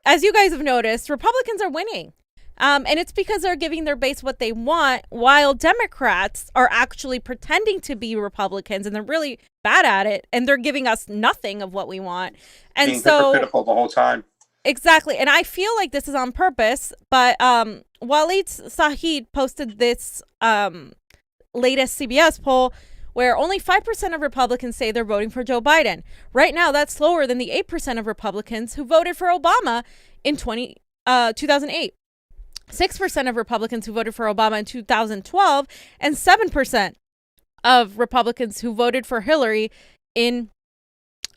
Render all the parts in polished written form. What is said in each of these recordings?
as you guys have noticed, Republicans are winning. And it's because they're giving their base what they want, while Democrats are actually pretending to be Republicans, and they're really bad at it, and they're giving us nothing of what we want. And Being so, hypocritical the whole time. exactly. And I feel like this is on purpose, but Waleed Sahid posted this latest CBS poll where only 5% of Republicans say they're voting for Joe Biden. Right now, that's lower than the 8% of Republicans who voted for Obama in 2008. 6% of Republicans who voted for Obama in 2012, and 7% of Republicans who voted for Hillary in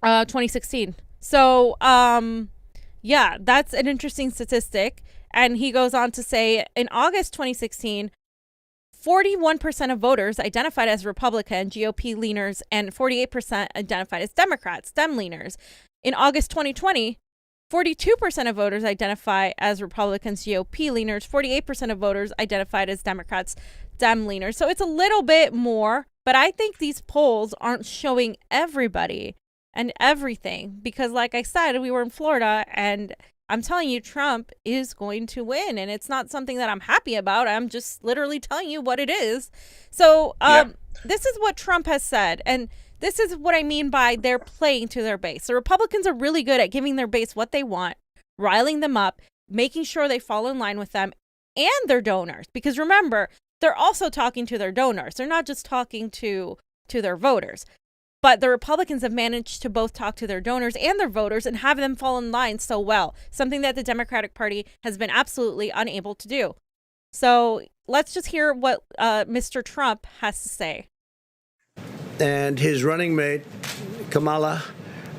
2016. So, yeah, that's an interesting statistic. And he goes on to say, in August 2016, 41% of voters identified as Republican, GOP leaners, and 48% identified as Democrats, Dem leaners. In August 2020, 42% of voters identify as Republicans, GOP leaners. 48% of voters identified as Democrats, Dem leaners. So it's a little bit more, but I think these polls aren't showing everybody and everything because, like I said, we were in Florida, and I'm telling you, Trump is going to win, and it's not something that I'm happy about. I'm just literally telling you what it is. So this is what Trump has said, and this is what I mean by they're playing to their base. The Republicans are really good at giving their base what they want, riling them up, making sure they fall in line with them and their donors. Because remember, they're also talking to their donors. They're not just talking to their voters. But the Republicans have managed to both talk to their donors and their voters and have them fall in line so well, something that the Democratic Party has been absolutely unable to do. So let's just hear what Mr. Trump has to say. And his running mate, Kamala,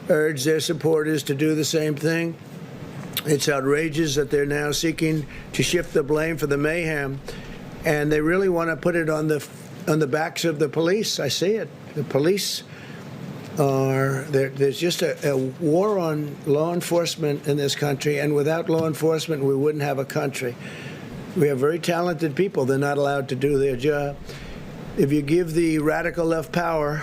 urged their supporters to do the same thing. It's outrageous that they're now seeking to shift the blame for the mayhem, and they really want to put it on the backs of the police. I see it. The police are there's just a war on law enforcement in this country, and without law enforcement, we wouldn't have a country. We have very talented people. They're not allowed to do their job. If you give the radical left power,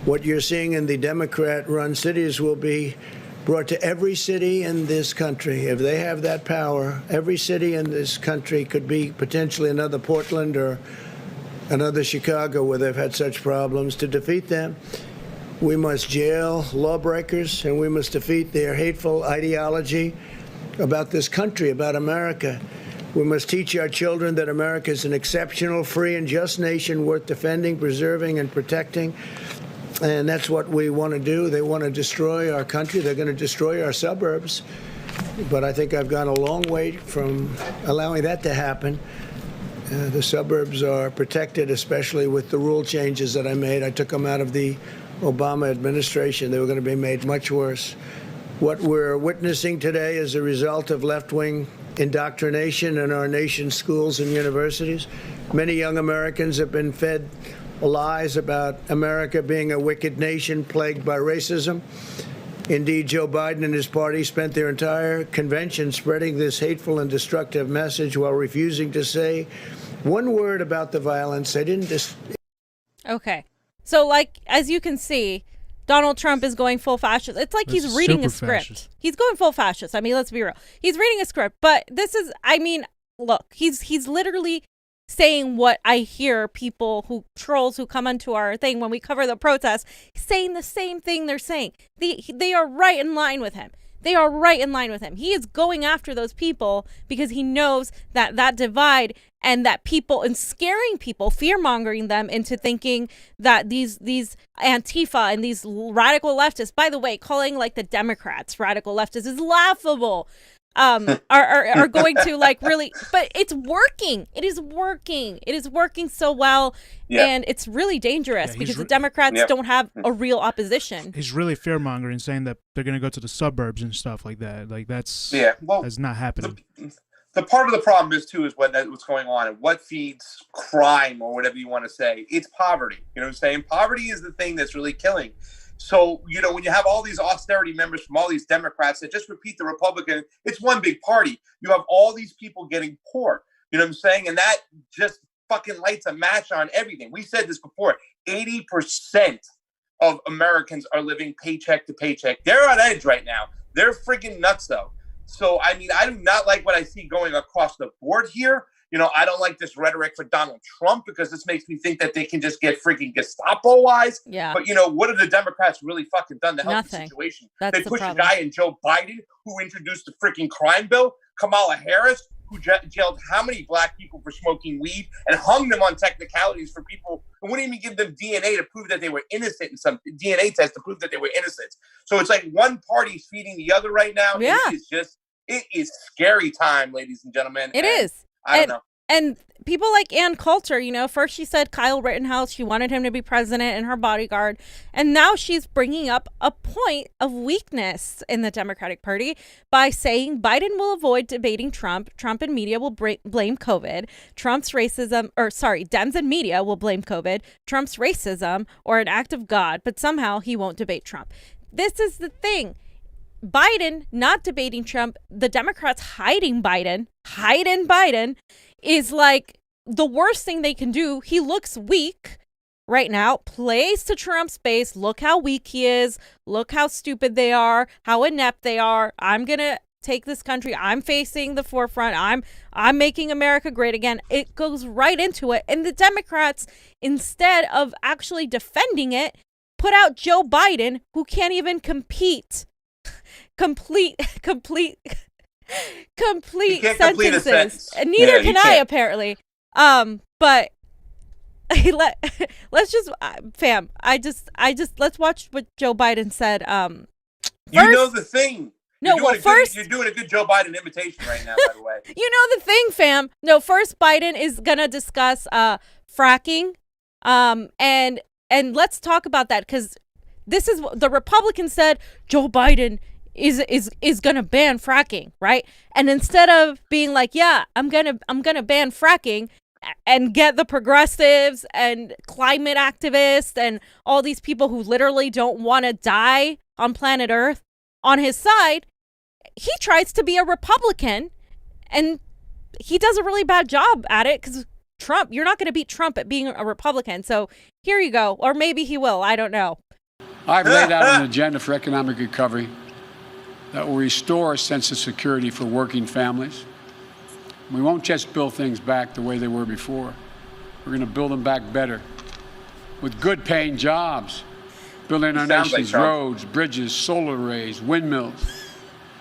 what you're seeing in the Democrat-run cities will be brought to every city in this country. If they have that power, every city in this country could be potentially another Portland or another Chicago where they've had such problems. To defeat them, we must jail lawbreakers, and we must defeat their hateful ideology about this country, about America. We must teach our children that America is an exceptional, free, and just nation worth defending, preserving, and protecting. And that's what we want to do. They want to destroy our country. They're going to destroy our suburbs. But I think I've gone a long way from allowing that to happen. The suburbs are protected, especially with the rule changes that I made. I took them out of the Obama administration. They were going to be made much worse. What we're witnessing today is a result of left-wing indoctrination in our nation's schools and universities. Many young Americans have been fed lies about America being a wicked nation plagued by racism. Indeed, Joe Biden and his party spent their entire convention spreading this hateful and destructive message while refusing to say one word about the violence. They didn't Okay. So, like, as you can see, Donald Trump is going full fascist. It's like he's reading a script. Fascist. He's going full fascist. I mean, let's be real. He's reading a script, but this is, I mean, look, he's literally saying what I hear trolls who come onto our thing when we cover the protests, saying the same thing they're saying. They are right in line with him. They are right in line with him. He is going after those people because he knows that divide and that people, and scaring people, fear-mongering them into thinking that these Antifa and these radical leftists, by the way, calling like the Democrats radical leftists is laughable, are going to like really, but it's working. It is working. It is working so well. Yep. And it's really dangerous because the Democrats don't have a real opposition. He's really fear-mongering, saying that they're going to go to the suburbs and stuff like that. Like that's not happening. The part of the problem is what's going on and what feeds crime or whatever you want to say. It's poverty. You know what I'm saying? Poverty is the thing that's really killing. So, you know, when you have all these austerity members from all these Democrats that just repeat the Republican, it's one big party. You have all these people getting poor. You know what I'm saying? And that just fucking lights a match on everything. We said this before. 80% of Americans are living paycheck to paycheck. They're on edge right now. They're freaking nuts, though. So, I mean, I do not like what I see going across the board here. I don't like this rhetoric for Donald Trump because this makes me think that they can just get freaking Gestapo-wise. Yeah. But, what have the Democrats really fucking done to help the situation? That's they pushed a guy in Joe Biden who introduced the freaking crime bill, Kamala Harris, who jailed how many black people for smoking weed and hung them on technicalities for people who wouldn't even give them DNA to prove that they were innocent in some DNA test to prove that they were innocent. So it's like one party's feeding the other right now. Yeah. It is scary time, ladies and gentlemen. It is. I don't know. And people like Ann Coulter, first she said Kyle Rittenhouse, she wanted him to be president and her bodyguard. And now she's bringing up a point of weakness in the Democratic Party by saying Biden will avoid debating Trump. Trump and media will blame COVID. Dems and media will blame COVID, Trump's racism, or an act of God. But somehow he won't debate Trump. This is the thing. Biden not debating Trump, the Democrats hiding Biden is like the worst thing they can do. He looks weak right now, plays to Trump's base. Look how weak he is. Look how stupid they are, how inept they are. I'm going to take this country. I'm facing the forefront. I'm making America great again. It goes right into it. And the Democrats, instead of actually defending it, put out Joe Biden, who can't even complete sentences. And neither can I, apparently. But let's just let's watch what Joe Biden said. The thing. You're doing a good Joe Biden imitation right now, by the way. The thing, fam. No, first Biden is gonna discuss fracking. And let's talk about that, because this is what the Republicans said. Joe Biden is gonna ban fracking, right? And instead of being like, yeah, I'm gonna ban fracking and get the progressives and climate activists and all these people who literally don't want to die on planet Earth on his side, he tries to be a Republican, and he does a really bad job at it, because Trump, you're not going to beat Trump at being a Republican. So here you go. Or maybe he will. I don't know. I've laid out an agenda for economic recovery that will restore a sense of security for working families. We won't just build things back the way they were before. We're going to build them back better, with good paying jobs, building our nation's roads, bridges, solar arrays, windmills,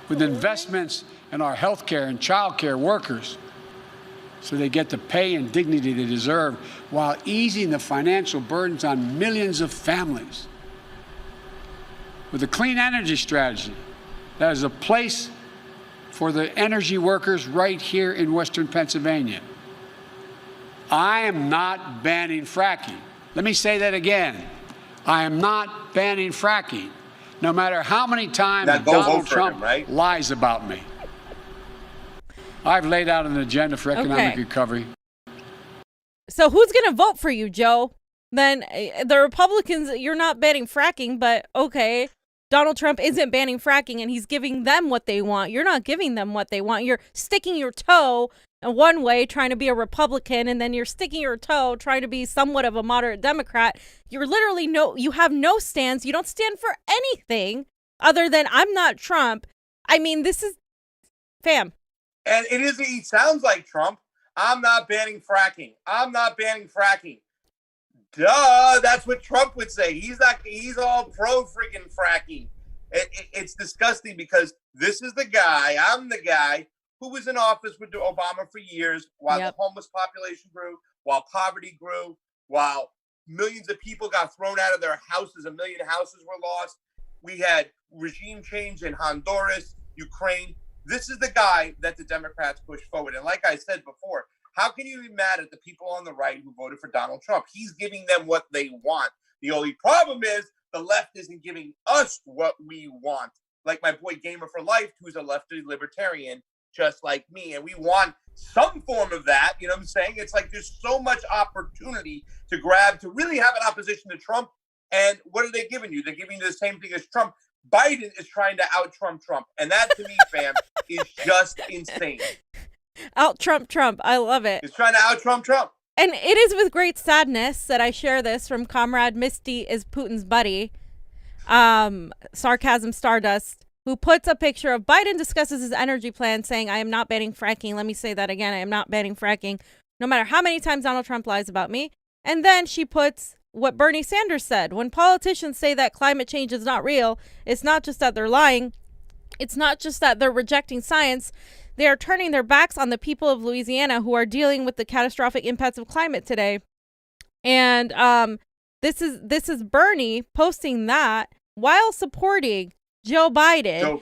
with investments in our healthcare and childcare workers, so they get the pay and dignity they deserve, while easing the financial burdens on millions of families. With a clean energy strategy that is a place for the energy workers right here in Western Pennsylvania. I am not banning fracking. Let me say that again. I am not banning fracking, no matter how many times Donald Trump lies about me. I've laid out an agenda for economic recovery. So who's going to vote for you, Joe? Then the Republicans, you're not banning fracking, but okay, Donald Trump isn't banning fracking and he's giving them what they want. You're not giving them what they want. You're sticking your toe in one way, trying to be a Republican, and then you're sticking your toe trying to be somewhat of a moderate Democrat. You're literally you have no stance. You don't stand for anything other than I'm not Trump. I mean, this is fam. And he sounds like Trump. I'm not banning fracking. I'm not banning fracking. Duh, that's what Trump would say. He's all pro freaking fracking. It's disgusting, because this is I'm the guy who was in office with Obama for years, while the homeless population grew, while poverty grew, while millions of people got thrown out of their houses, 1 million houses were lost. We had regime change in Honduras, Ukraine. This is the guy that the Democrats push forward. And like I said before, how can you be mad at the people on the right who voted for Donald Trump? He's giving them what they want. The only problem is the left isn't giving us what we want. Like my boy Gamer for Life, who's a lefty libertarian, just like me. And we want some form of that. You know what I'm saying? It's like there's so much opportunity to grab, to really have an opposition to Trump. And what are they giving you? They're giving you the same thing as Trump. Biden is trying to out-Trump Trump. And that, to me, fam, is just insane. Out-Trump. I love it. He's trying to out-Trump Trump. And it is with great sadness that I share this from Comrade Misty is Putin's buddy. Sarcasm Stardust. who puts a picture of Biden discusses his energy plan saying, I am not banning fracking. Let me say that again. I am not banning fracking, no matter how many times Donald Trump lies about me. And then she puts what Bernie Sanders said. When politicians say that climate change is not real, it's not just that they're lying. It's not just that they're rejecting science. They are turning their backs on the people of Louisiana who are dealing with the catastrophic impacts of climate today. And this is Bernie posting that while supporting Joe Biden.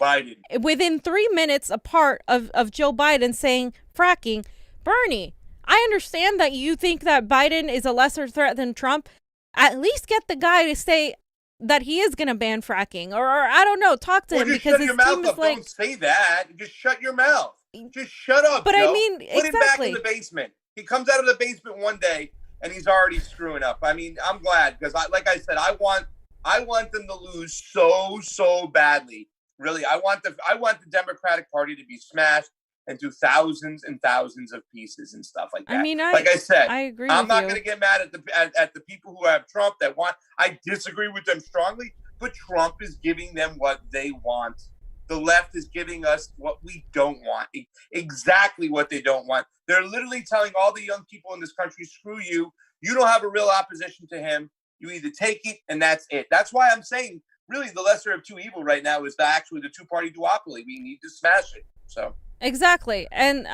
Within 3 minutes apart of Joe Biden saying fracking. Bernie, I understand that you think that Biden is a lesser threat than Trump. At least get the guy to say that he is going to ban fracking, or I don't know, talk to him, because his team is like, don't say that. Just shut your mouth. Just shut up. But Joe. I mean, put him back in the basement. He comes out of the basement one day and he's already screwing up. I mean, I'm glad, because like I said, I want them to lose so badly. Really, I want the Democratic Party to be smashed into thousands and thousands of pieces and stuff like that. I mean, like I said, I agree. I'm not going to get mad at the people who have Trump that want. I disagree with them strongly, but Trump is giving them what they want. The left is giving us what we don't want, exactly what they don't want. They're literally telling all the young people in this country, screw you. You don't have a real opposition to him. You either take it and that's it. That's why I'm saying, really, the lesser of two evil right now is the two-party duopoly. We need to smash it. So exactly. And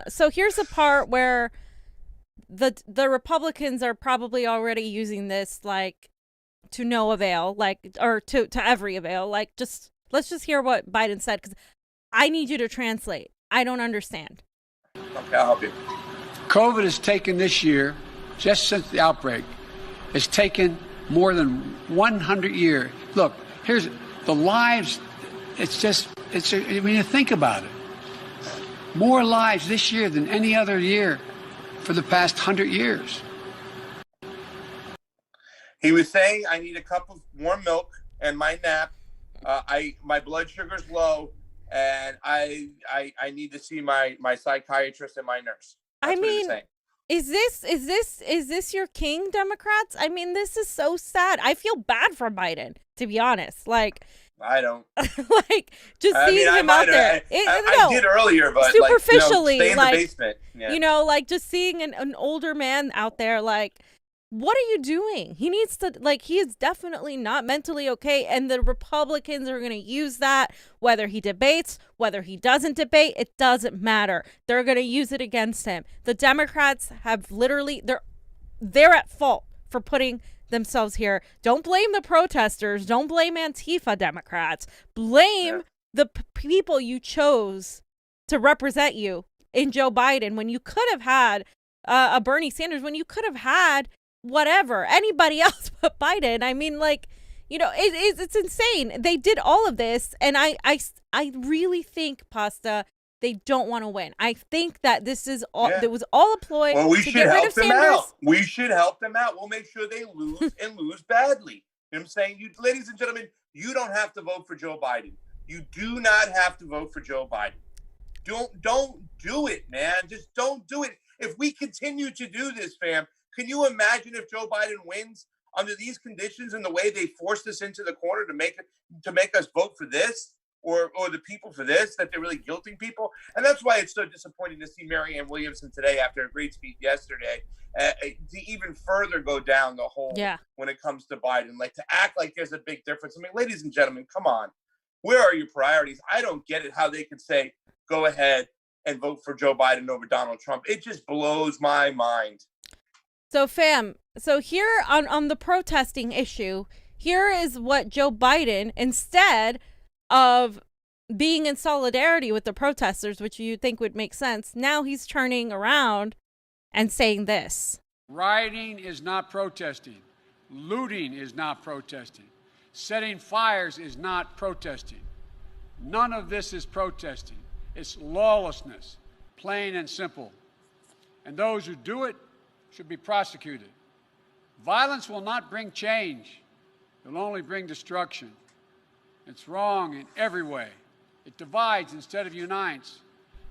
so here's the part where the Republicans are probably already using this like to no avail, like, or to every avail. Like, let's just hear what Biden said, because I need you to translate. I don't understand. Okay, I'll help you. COVID has taken this year, just since the outbreak, it's taken more than 100 years. Look, here's the lives. When you think about it, more lives this year than any other year for the past 100 years. He was saying, I need a cup of warm milk and my nap. My blood sugar's low, and I need to see my psychiatrist and my nurse. That's what he was saying. Is this your king, Democrats? I mean, this is so sad. I feel bad for Biden, to be honest. Like, I don't like just seeing him out there. I did earlier, but superficially, stay in the basement. Yeah. Like just seeing an older man out there, like, what are you doing? He needs to, like, he is definitely not mentally okay. And the Republicans are going to use that, whether he debates, whether he doesn't debate, it doesn't matter. They're going to use it against him. The Democrats have literally, they're at fault for putting themselves here. Don't blame the protesters. Don't blame Antifa Democrats. Blame the people you chose to represent you in Joe Biden, when you could have had a Bernie Sanders, when you could have had whatever, anybody else but Biden. I mean, like, it's insane. They did all of this, and I really think, Pasta, they don't want to win. I think that this is all. It was all a ploy. Well, we should help them out. We should help them out. We'll make sure they lose and lose badly. You know what I'm saying? You, ladies and gentlemen, you don't have to vote for Joe Biden. You do not have to vote for Joe Biden. Don't do it, man. Just don't do it. If we continue to do this, fam, can you imagine if Joe Biden wins under these conditions and the way they forced us into the corner to make us vote for this, or the people for this, that they're really guilting people? And that's why it's so disappointing to see Marianne Williamson today, after a great speech yesterday, to even further go down the hole when it comes to Biden, like to act like there's a big difference. I mean, ladies and gentlemen, come on. Where are your priorities? I don't get it, how they could say, go ahead and vote for Joe Biden over Donald Trump. It just blows my mind. So, fam, here on the protesting issue, here is what Joe Biden, instead of being in solidarity with the protesters, which you think would make sense, now he's turning around and saying this. Rioting is not protesting. Looting is not protesting. Setting fires is not protesting. None of this is protesting. It's lawlessness, plain and simple. And those who do it should be prosecuted. Violence will not bring change. It will only bring destruction. It's wrong in every way. It divides instead of unites.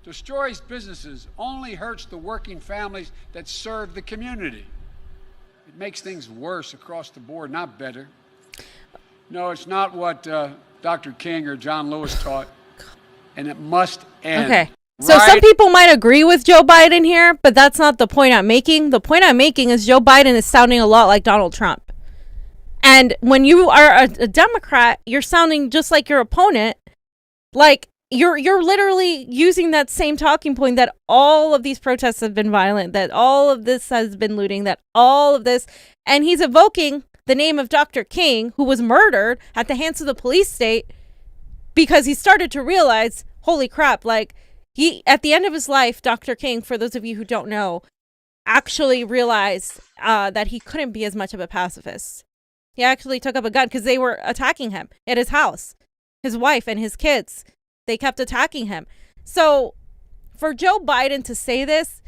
Destroys businesses, only hurts the working families that serve the community. It makes things worse across the board, not better. No, it's not what Dr. King or John Lewis taught, and it must end. Okay. So some people might agree with Joe Biden here, but that's not the point I'm making. The point I'm making is Joe Biden is sounding a lot like Donald Trump. And when you are a Democrat, you're sounding just like your opponent. Like you're literally using that same talking point that all of these protests have been violent, that all of this has been looting, that all of this, and he's evoking the name of Dr. King, who was murdered at the hands of the police state because he started to realize, holy crap, like he, at the end of his life, Dr. King, for those of you who don't know, actually realized that he couldn't be as much of a pacifist. He actually took up a gun because they were attacking him at his house, his wife and his kids. They kept attacking him. So for Joe Biden to say this,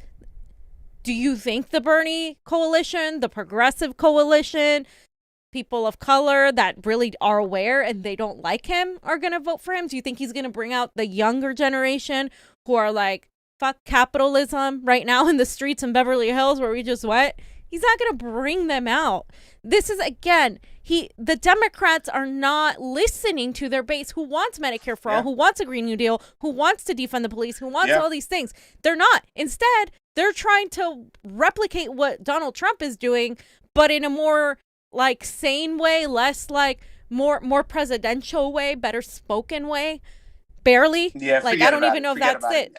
do you think the Bernie coalition, the progressive coalition, people of color that really are aware and they don't like him are going to vote for him? Do you think he's going to bring out the younger generation who are like, fuck capitalism right now in the streets in Beverly Hills where we just went? He's not going to bring them out. This is, again, the Democrats are not listening to their base who wants Medicare for all, who wants a Green New Deal, who wants to defund the police, who wants all these things. They're not. Instead, they're trying to replicate what Donald Trump is doing, but in a more like sane way, less like more presidential way, better spoken way. Barely. Yeah, like I don't even know if that's it.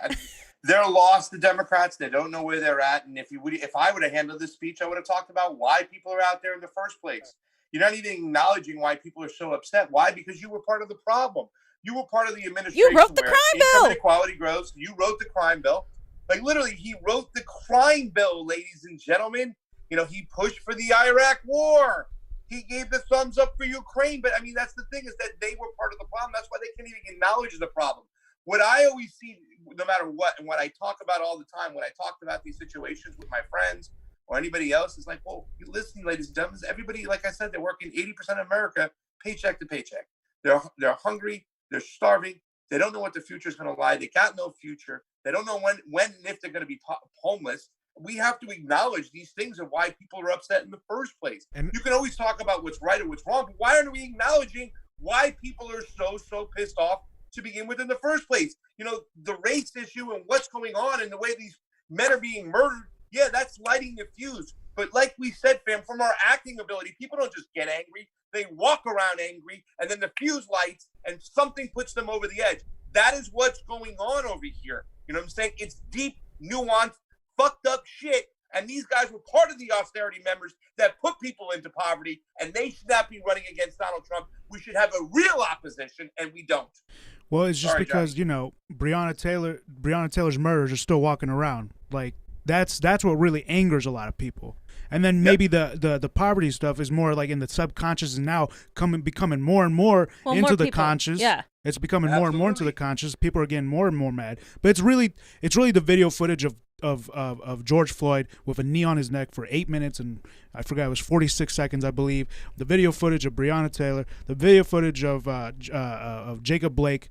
They're lost, the Democrats. They don't know where they're at. And if I would have handled this speech, I would have talked about why people are out there in the first place. You're not even acknowledging why people are so upset. Why? Because you were part of the problem. You were part of the administration. You wrote the crime bill. Inequality grows. You wrote the crime bill. Like literally, he wrote the crime bill, ladies and gentlemen. You know, he pushed for the Iraq war. He gave the thumbs up for Ukraine. But I mean, that's the thing, is that they were part of the problem. That's why they can't even acknowledge the problem. What I always see, no matter what, and what I talk about all the time, when I talked about these situations with my friends or anybody else, is like, well, listen, ladies and gentlemen, everybody, like I said, they're working 80% of America paycheck to paycheck. They're hungry. They're starving. They don't know what the future is going to lie. They got no future. They don't know when and if they're going to be homeless. We have to acknowledge these things and why people are upset in the first place. And you can always talk about what's right or what's wrong, but why aren't we acknowledging why people are so pissed off to begin with in the first place? You know, the race issue and what's going on and the way these men are being murdered, yeah, that's lighting the fuse. But like we said, fam, from our acting ability, people don't just get angry. They walk around angry, and then the fuse lights and something puts them over the edge. That is what's going on over here. You know what I'm saying? It's deep, nuanced, fucked up shit. And these guys were part of the austerity members that put people into poverty, and they should not be running against Donald Trump. We should have a real opposition, and we don't. Well, it's just because, you know, Breonna Taylor's murderers are still walking around. Like, that's what really angers a lot of people. And then maybe the poverty stuff is more like in the subconscious, and now becoming more and more into the conscious. Yeah. It's becoming more and more into the conscious. People are getting more and more mad. But it's really the video footage of George Floyd with a knee on his neck for 8 minutes, and I forgot, it was 46 seconds, I believe. The video footage of Breonna Taylor, the video footage of Jacob Blake,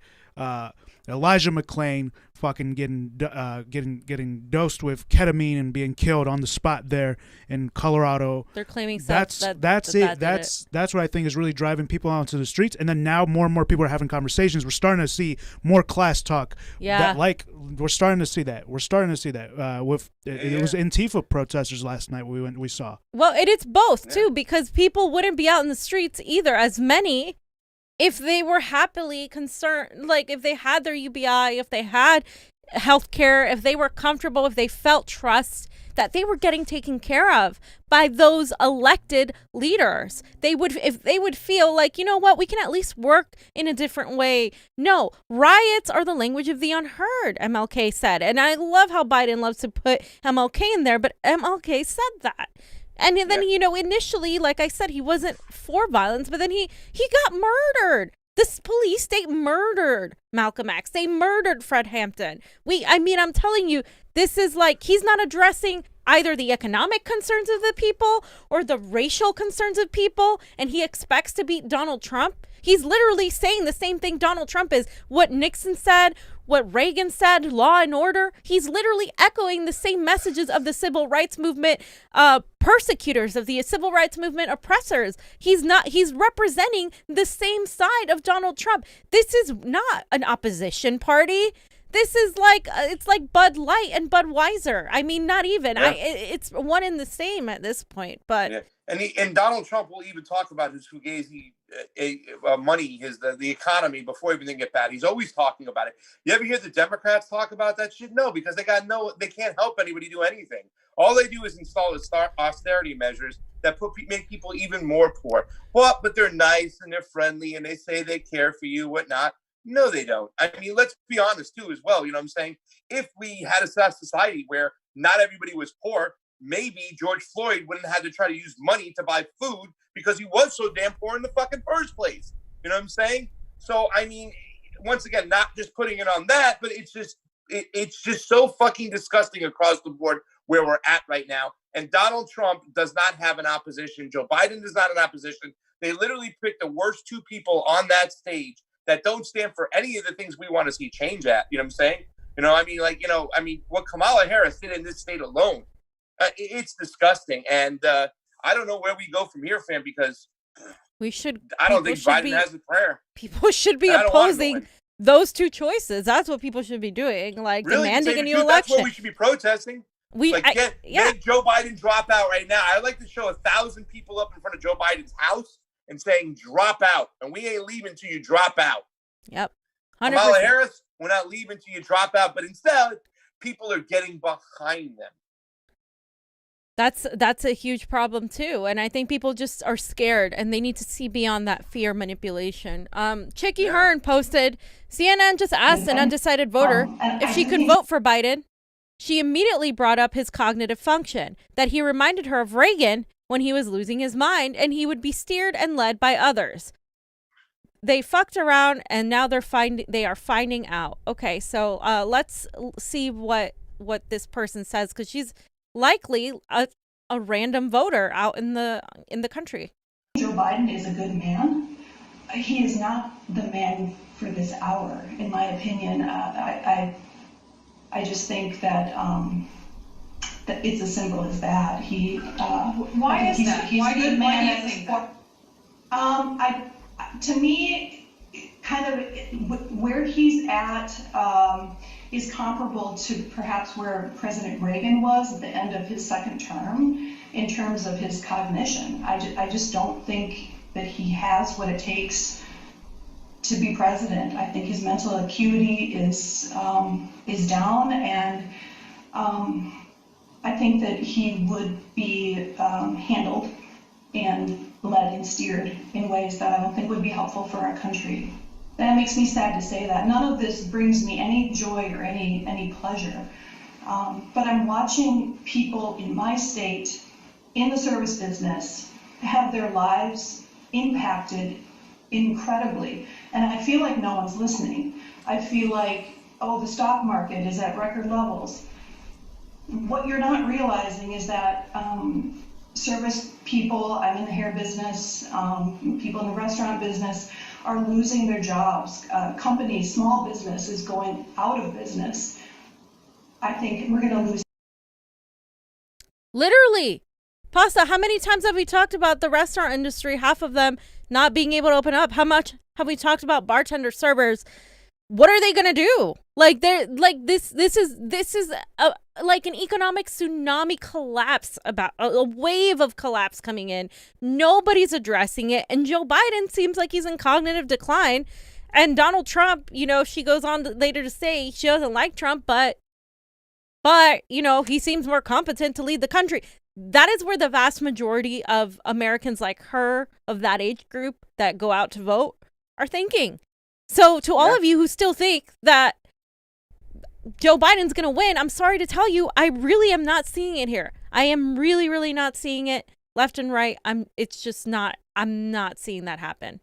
Elijah McClain fucking getting dosed with ketamine and being killed on the spot there in Colorado. They're claiming that's it. That's what I think is really driving people out into the streets. And then now more and more people are having conversations. We're starting to see more class talk. Yeah. We're starting to see that. It was Antifa protesters last night we saw. Well, it's both too, because people wouldn't be out in the streets either as many if they were happily concerned, like if they had their UBI, if they had health care, if they were comfortable, if they felt trust that they were getting taken care of by those elected leaders. If they would feel like, you know what, we can at least work in a different way. No, riots are the language of the unheard, MLK said. And I love how Biden loves to put MLK in there, but MLK said that. And then, you know, initially, like I said, he wasn't for violence, but then he got murdered. This police state murdered Malcolm X. They murdered Fred Hampton. I'm telling you, this is like, he's not addressing either the economic concerns of the people or the racial concerns of people, and he expects to beat Donald Trump. He's literally saying the same thing Donald Trump is. What Nixon said, what Reagan said, law and order. He's literally echoing the same messages of the civil rights movement persecutors, of the civil rights movement oppressors. He's representing the same side of Donald Trump. This is not an opposition party. This is like, it's like Bud Light and Budweiser. I mean, not even. Yeah. It's one and the same at this point. But yeah. And Donald Trump will even talk about his fugazi money, the economy before everything get bad. He's always talking about it. You ever hear the Democrats talk about that shit? No, because they can't help anybody do anything. All they do is install austerity measures that make people even more poor. But they're nice and they're friendly and they say they care for you, whatnot. No, they don't. I mean, let's be honest too, as well. You know what I'm saying? If we had a society where not everybody was poor, maybe George Floyd wouldn't have had to try to use money to buy food because he was so damn poor in the fucking first place. You know what I'm saying? So, I mean, once again, not just putting it on that, but it's just so fucking disgusting across the board where we're at right now. And Donald Trump does not have an opposition. Joe Biden is not an opposition. They literally picked the worst two people on that stage that don't stand for any of the things we want to see change at. You know what I'm saying? What Kamala Harris did in this state alone, it's disgusting. And I don't know where we go from here, fam, because I don't think Biden has a prayer. People should be opposing those two choices. That's what people should be doing, like really? Demanding a new election. That's what we should be protesting. Get Joe Biden drop out right now. I'd like to show 1,000 people up in front of Joe Biden's house and saying, drop out. And we ain't leaving till you drop out. Yep. 100%. Kamala Harris, we're not leaving till you drop out. But instead, people are getting behind them. That's a huge problem, too. And I think people just are scared and they need to see beyond that fear manipulation. Chicky Hearn posted, CNN just asked an undecided voter if she could vote for Biden. She immediately brought up his cognitive function, that he reminded her of Reagan when he was losing his mind and he would be steered and led by others. They fucked around and now they are finding out. Okay, so let's see what this person says, because she's likely a random voter out in the country. Joe Biden is a good man. He is not the man for this hour, in my opinion. I just think that that it's as simple as that. Why is that? Why do you think that? To me, kind of where he's at is comparable to perhaps where President Reagan was at the end of his second term in terms of his cognition. I just don't think that he has what it takes to be president. I think his mental acuity is down, and I think that he would be handled and led and steered in ways that I don't think would be helpful for our country. That makes me sad to say that. None of this brings me any joy or any pleasure. But I'm watching people in my state, in the service business, have their lives impacted incredibly. And I feel like no one's listening. I feel like, the stock market is at record levels. What you're not realizing is that service people, I'm in the hair business, people in the restaurant business are losing their jobs. Companies, small business is going out of business. I think we're going to lose. Literally. Pasta, how many times have we talked about the restaurant industry, half of them not being able to open up? How much have we talked about bartender servers? What are they going to do? Like this is like an economic tsunami collapse, about a wave of collapse coming in. Nobody's addressing it. And Joe Biden seems like he's in cognitive decline. And Donald Trump, she goes on later to say she doesn't like Trump, but he seems more competent to lead the country. That is where the vast majority of Americans like her, of that age group that go out to vote, are thinking. So to all of you who still think that Joe Biden's going to win, I'm sorry to tell you, I really am not seeing it here. I am really, really not seeing it left and right. I'm not seeing that happen.